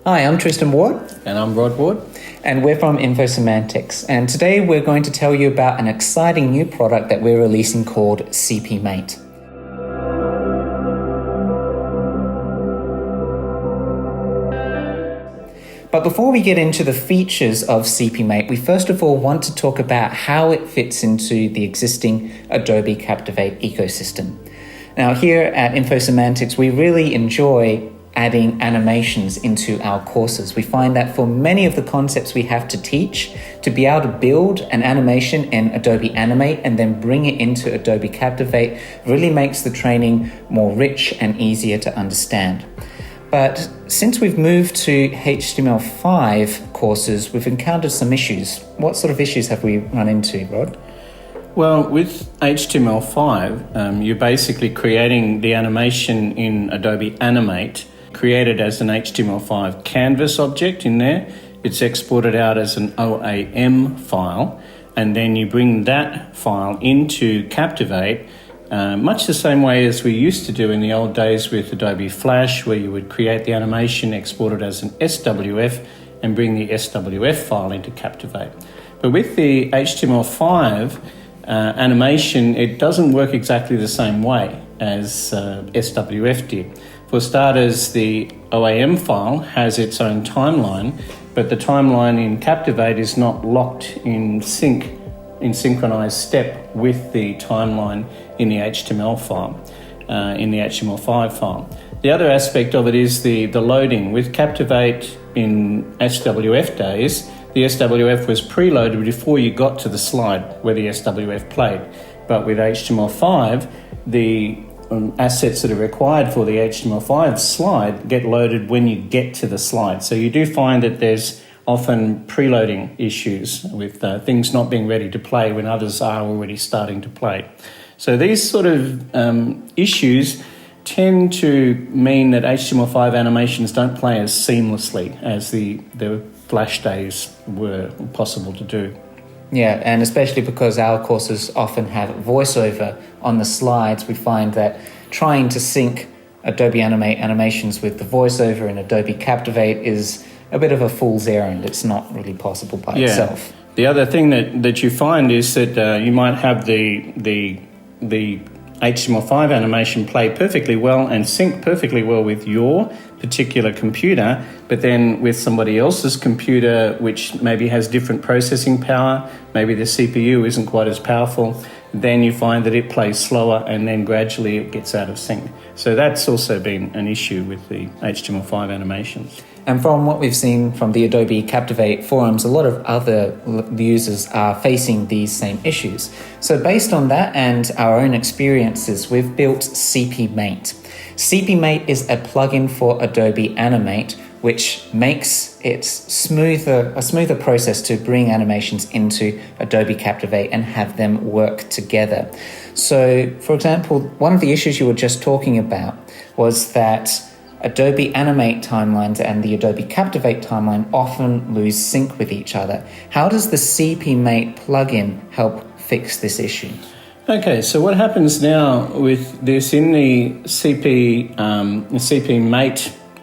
Hi, I'm Tristan Ward. And I'm Rod Ward. And we're from Infosemantic. And today we're going to tell you about an exciting new product that we're releasing called CpMate. But before we get into the features of CpMate, we first of all want to talk about how it fits into the existing Adobe Captivate ecosystem. Now here at Infosemantics, we really enjoy adding animations into our courses. We find that for many of the concepts we have to teach, to be able to build an animation in Adobe Animate and then bring it into Adobe Captivate really makes the training more rich and easier to understand. But since we've moved to HTML5 courses, we've encountered some issues. What sort of issues have we run into, Rod? Well, with HTML5, you're basically creating the animation in Adobe Animate, created as an HTML5 canvas object in there. It's exported out as an OAM file, and then you bring that file into Captivate, much the same way as we used to do in the old days with Adobe Flash, where you would create the animation, export it as an SWF, and bring the SWF file into Captivate. But with the HTML5 animation, it doesn't work exactly the same way as SWF did. For starters, the OAM file has its own timeline, but the timeline in Captivate is not locked in synchronized step with the timeline in the HTML file, in the HTML5 file. The other aspect of it is the loading. With Captivate in SWF days, the SWF was preloaded before you got to the slide where the SWF played. But with HTML5, the assets that are required for the HTML5 slide get loaded when you get to the slide. So you do find that there's often preloading issues with things not being ready to play when others are already starting to play. So these sort of issues tend to mean that HTML5 animations don't play as seamlessly as the Flash days were possible to do. Yeah, and especially because our courses often have voiceover on the slides, we find that trying to sync Adobe Animate animations with the voiceover in Adobe Captivate is a bit of a fool's errand. It's not really possible by itself. The other thing that you find is that you might have the HTML5 animation play perfectly well and sync perfectly well with your particular computer, but then with somebody else's computer, which maybe has different processing power, maybe the CPU isn't quite as powerful, then you find that it plays slower and then gradually it gets out of sync. So that's also been an issue with the HTML5 animations. And from what we've seen from the Adobe Captivate forums, a lot of other users are facing these same issues. So based on that and our own experiences, we've built CpMate. CpMate is a plugin for Adobe Animate, which makes it a smoother process to bring animations into Adobe Captivate and have them work together. So, for example, one of the issues you were just talking about was that Adobe Animate timelines and the Adobe Captivate timeline often lose sync with each other. How does the CpMate plugin help fix this issue? Okay, so what happens now with this in the CpMate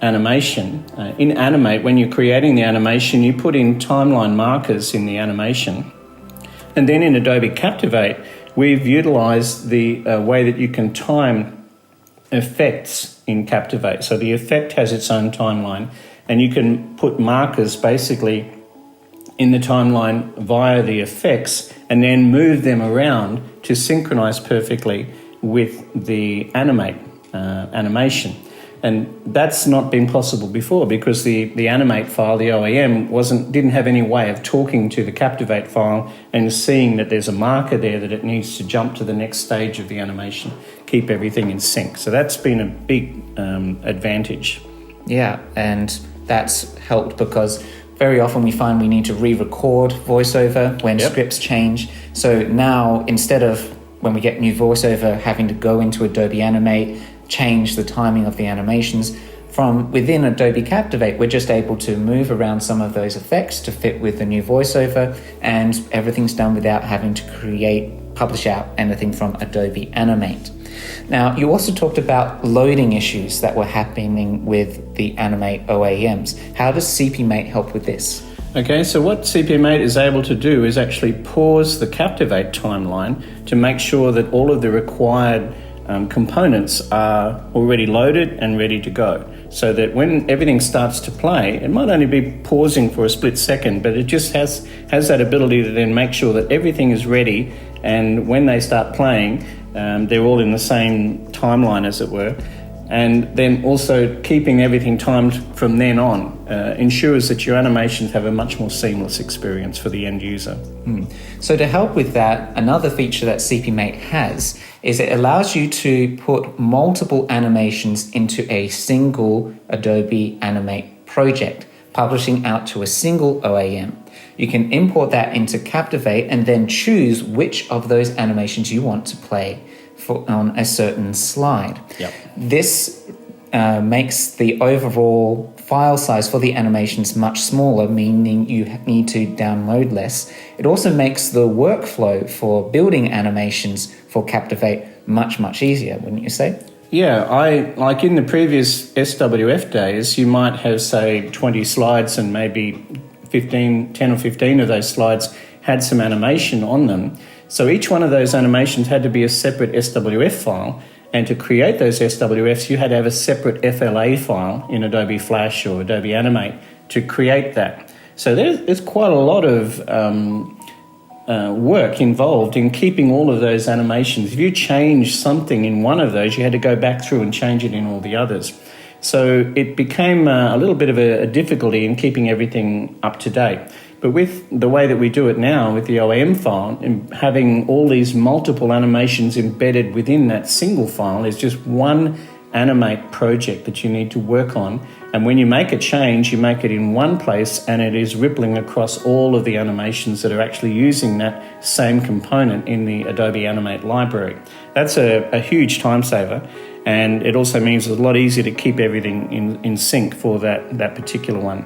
animation, in Animate, when you're creating the animation, you put in timeline markers in the animation. And then in Adobe Captivate, we've utilized the way that you can time effects in Captivate. So the effect has its own timeline, and you can put markers basically in the timeline via the effects and then move them around to synchronize perfectly with the Animate animation. And that's not been possible before because the Animate file, the OAM, didn't have any way of talking to the Captivate file and seeing that there's a marker there that it needs to jump to the next stage of the animation, keep everything in sync. So that's been a big advantage. Yeah, and that's helped because very often we find we need to re-record voiceover when scripts change. So now instead of when we get new voiceover having to go into Adobe Animate, change the timing of the animations, from within Adobe Captivate, we're just able to move around some of those effects to fit with the new voiceover, and everything's done without having to publish out anything from Adobe Animate. Now, you also talked about loading issues that were happening with the Animate OAMs. How does CpMate help with this? Okay, so what CpMate is able to do is actually pause the Captivate timeline to make sure that all of the required components are already loaded and ready to go. So that when everything starts to play, it might only be pausing for a split second, but it just has that ability to then make sure that everything is ready, and when they start playing, they're all in the same timeline, as it were. And then also keeping everything timed from then on ensures that your animations have a much more seamless experience for the end user. So to help with that, another feature that CpMate has is it allows you to put multiple animations into a single Adobe Animate project, publishing out to a single OAM. You can import that into Captivate and then choose which of those animations you want to play on a certain slide. Yep. This makes the overall file size for the animations much smaller, meaning you need to download less. It also makes the workflow for building animations for Captivate much easier, wouldn't you say? Yeah, like in the previous SWF days, you might have, say, 20 slides and maybe 10 or 15 of those slides had some animation on them. So each one of those animations had to be a separate SWF file, and to create those SWFs, you had to have a separate FLA file in Adobe Flash or Adobe Animate to create that. So there's quite a lot of work involved in keeping all of those animations. If you change something in one of those, you had to go back through and change it in all the others. So it became a little bit of a difficulty in keeping everything up to date. But with the way that we do it now with the OAM file, and having all these multiple animations embedded within that single file is just one Animate project that you need to work on. And when you make a change, you make it in one place and it is rippling across all of the animations that are actually using that same component in the Adobe Animate library. That's a huge time saver. And it also means it's a lot easier to keep everything in sync for that particular one.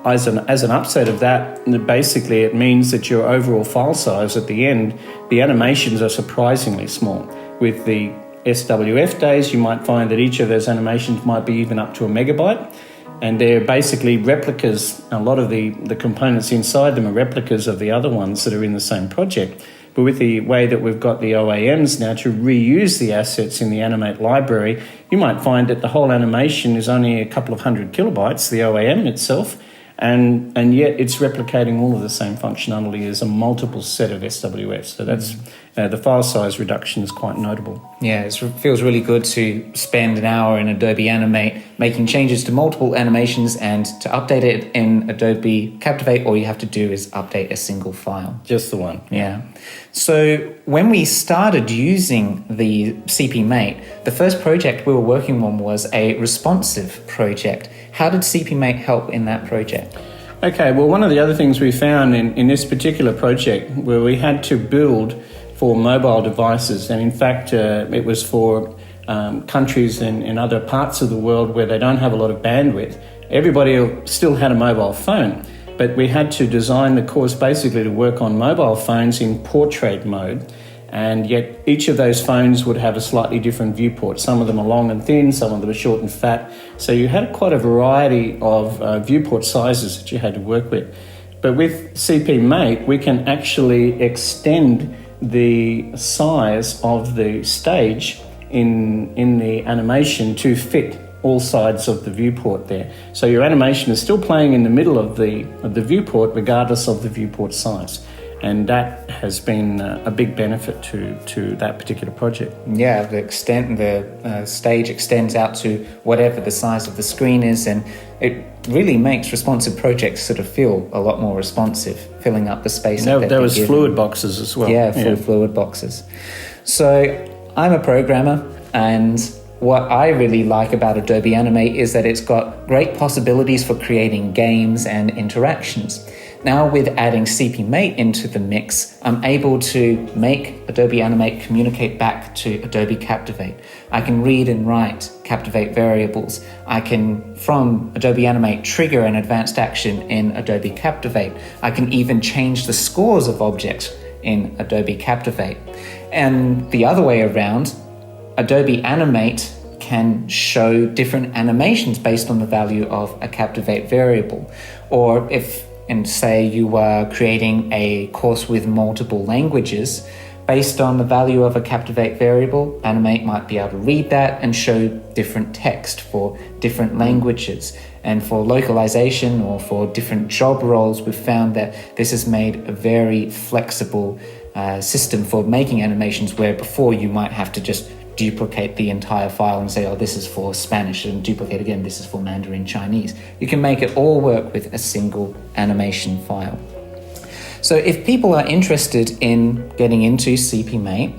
As an upset of that, basically it means that your overall file size at the end, the animations are surprisingly small. With the SWF days, you might find that each of those animations might be even up to a megabyte, and they're basically replicas. A lot of the components inside them are replicas of the other ones that are in the same project. But with the way that we've got the OAMs now to reuse the assets in the Animate library, you might find that the whole animation is only a couple of hundred kilobytes, the OAM itself, and yet it's replicating all of the same functionality as a multiple set of SWFs. So that's the file size reduction is quite notable. Yeah, it feels really good to spend an hour in Adobe Animate making changes to multiple animations, and to update it in Adobe Captivate, all you have to do is update a single file. Just the one. Yeah. So when we started using the CpMate, the first project we were working on was a responsive project. How did CpMate help in that project? Okay, well, one of the other things we found in this particular project where we had to build for mobile devices, and in fact it was for countries in other parts of the world where they don't have a lot of bandwidth. Everybody still had a mobile phone, but we had to design the course basically to work on mobile phones in portrait mode, and yet each of those phones would have a slightly different viewport. Some of them are long and thin, some of them are short and fat, so you had quite a variety of viewport sizes that you had to work with. But with CpMate, we can actually extend the size of the stage in the animation to fit all sides of the viewport there. So your animation is still playing in the middle of the viewport regardless of the viewport size. And that has been a big benefit to that particular project. Yeah, the stage extends out to whatever the size of the screen is, and it really makes responsive projects sort of feel a lot more responsive, filling up the space. There was fluid boxes as well. Yeah, fluid boxes. So I'm a programmer, and what I really like about Adobe Animate is that it's got great possibilities for creating games and interactions. Now with adding CpMate into the mix, I'm able to make Adobe Animate communicate back to Adobe Captivate. I can read and write Captivate variables. I can, from Adobe Animate, trigger an advanced action in Adobe Captivate. I can even change the scores of objects in Adobe Captivate. And the other way around, Adobe Animate can show different animations based on the value of a Captivate variable. Or if, and say you were creating a course with multiple languages, based on the value of a Captivate variable, Animate might be able to read that and show different text for different languages. And for localization or for different job roles, we've found that this has made a very flexible system for making animations, where before you might have to just duplicate the entire file and say, oh, this is for Spanish, and duplicate again, this is for Mandarin Chinese. You can make it all work with a single animation file. So if people are interested in getting into CpMate,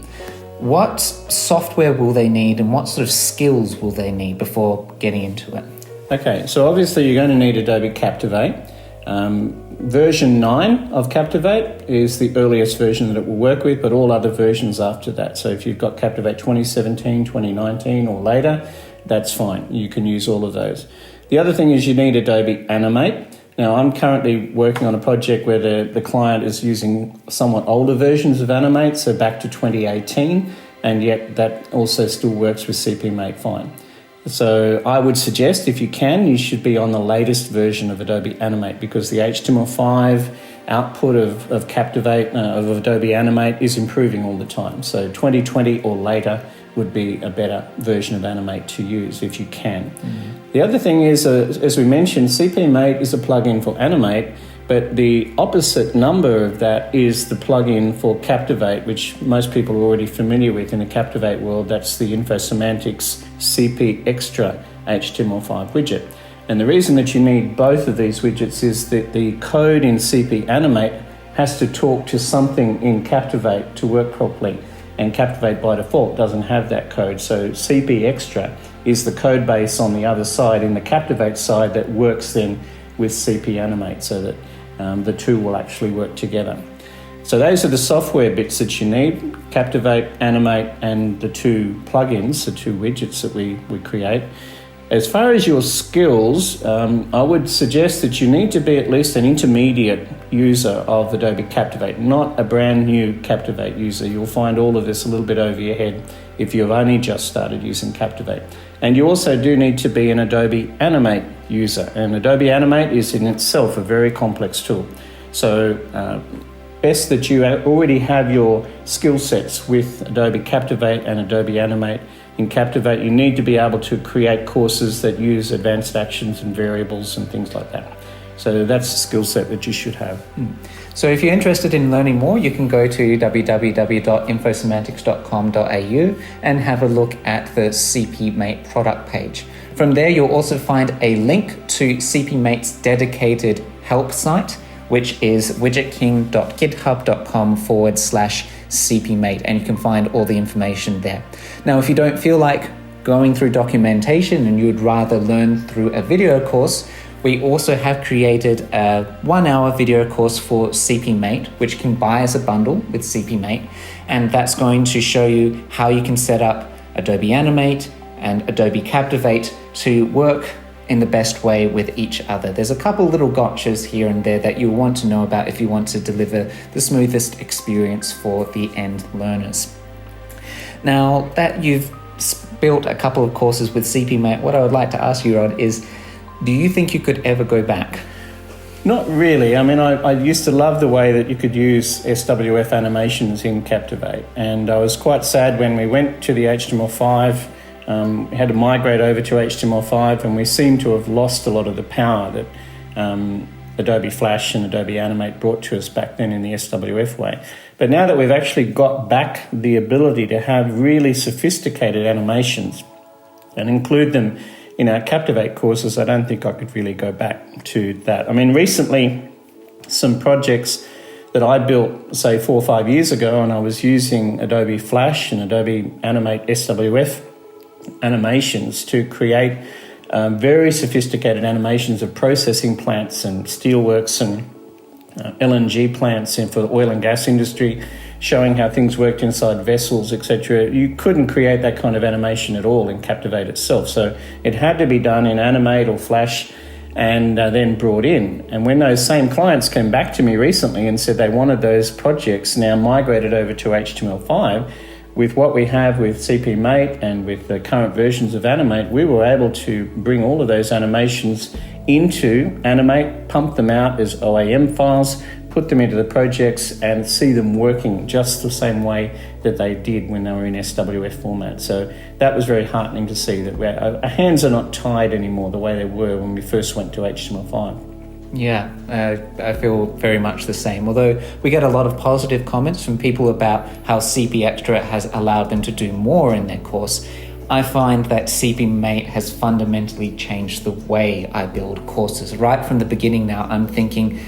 what software will they need and what sort of skills will they need before getting into it? Okay, so obviously you're going to need Adobe Captivate. Version 9 of Captivate is the earliest version that it will work with, but all other versions after that. So if you've got Captivate 2017, 2019 or later, that's fine. You can use all of those. The other thing is you need Adobe Animate. Now, I'm currently working on a project where the client is using somewhat older versions of Animate, so back to 2018, and yet that also still works with CpMate fine. So I would suggest, if you can, you should be on the latest version of Adobe Animate, because the HTML5 output of Captivate, of Adobe Animate, is improving all the time. So 2020 or later would be a better version of Animate to use if you can. Mm-hmm. The other thing is, as we mentioned, CpMate is a plugin for Animate, but the opposite number of that is the plugin for Captivate, which most people are already familiar with in the Captivate world. That's the Infosemantic's CP Extra HTML5 widget. And the reason that you need both of these widgets is that the code in CP Animate has to talk to something in Captivate to work properly. And Captivate by default doesn't have that code. So CP Extra is the code base on the other side, in the Captivate side, that works then with CP Animate, so that the two will actually work together. So those are the software bits that you need: Captivate, Animate, and the two plugins, the two widgets that we create. As far as your skills, I would suggest that you need to be at least an intermediate user of Adobe Captivate, not a brand new Captivate user. You'll find all of this a little bit over your head if you've only just started using Captivate. And you also do need to be an Adobe Animate user. And Adobe Animate is in itself a very complex tool. So best that you already have your skill sets with Adobe Captivate and Adobe Animate. In Captivate, you need to be able to create courses that use advanced actions and variables and things like that. So that's a skill set that you should have. So if you're interested in learning more, you can go to www.infosemantics.com.au and have a look at the CpMate product page. From there, you'll also find a link to CpMate's dedicated help site, which is widgetking.github.com/CpMate, and you can find all the information there. Now, if you don't feel like going through documentation and you'd rather learn through a video course, we also have created a 1-hour video course for CpMate, which you can buy as a bundle with CpMate, and that's going to show you how you can set up Adobe Animate and Adobe Captivate to work in the best way with each other. There's a couple little gotchas here and there that you'll want to know about if you want to deliver the smoothest experience for the end learners. Now that you've built a couple of courses with CpMate, what I would like to ask you, Rod, is do you think you could ever go back? Not really. I mean, I used to love the way that you could use SWF animations in Captivate, and I was quite sad when we went to the HTML5. We had to migrate over to HTML5, and we seem to have lost a lot of the power that Adobe Flash and Adobe Animate brought to us back then in the SWF way. But now that we've actually got back the ability to have really sophisticated animations and include them in our Captivate courses, I don't think I could really go back to that. I mean, recently, some projects that I built, say, 4 or 5 years ago, and I was using Adobe Flash and Adobe Animate SWF animations to create very sophisticated animations of processing plants and steelworks and LNG plants for the oil and gas industry, showing how things worked inside vessels, etc. You couldn't create that kind of animation at all in Captivate itself. So it had to be done in Animate or Flash, and then brought in. And when those same clients came back to me recently and said they wanted those projects now migrated over to HTML5, with what we have with CpMate and with the current versions of Animate, we were able to bring all of those animations into Animate, pump them out as OAM files, put them into the projects and see them working just the same way that they did when they were in SWF format. So that was very heartening to see that our hands are not tied anymore the way they were when we first went to HTML5. Yeah, I feel very much the same. Although we get a lot of positive comments from people about how CP Extra has allowed them to do more in their course, I find that CpMate has fundamentally changed the way I build courses. Right from the beginning now, I'm thinking,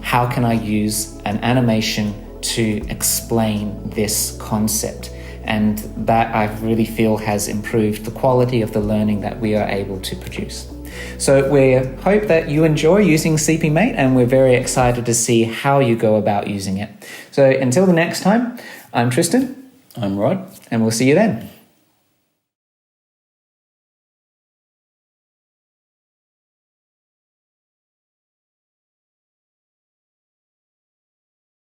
how can I use an animation to explain this concept? And that I really feel has improved the quality of the learning that we are able to produce. So we hope that you enjoy using CpMate, and we're very excited to see how you go about using it. So until the next time, I'm Tristan. I'm Rod. And we'll see you then.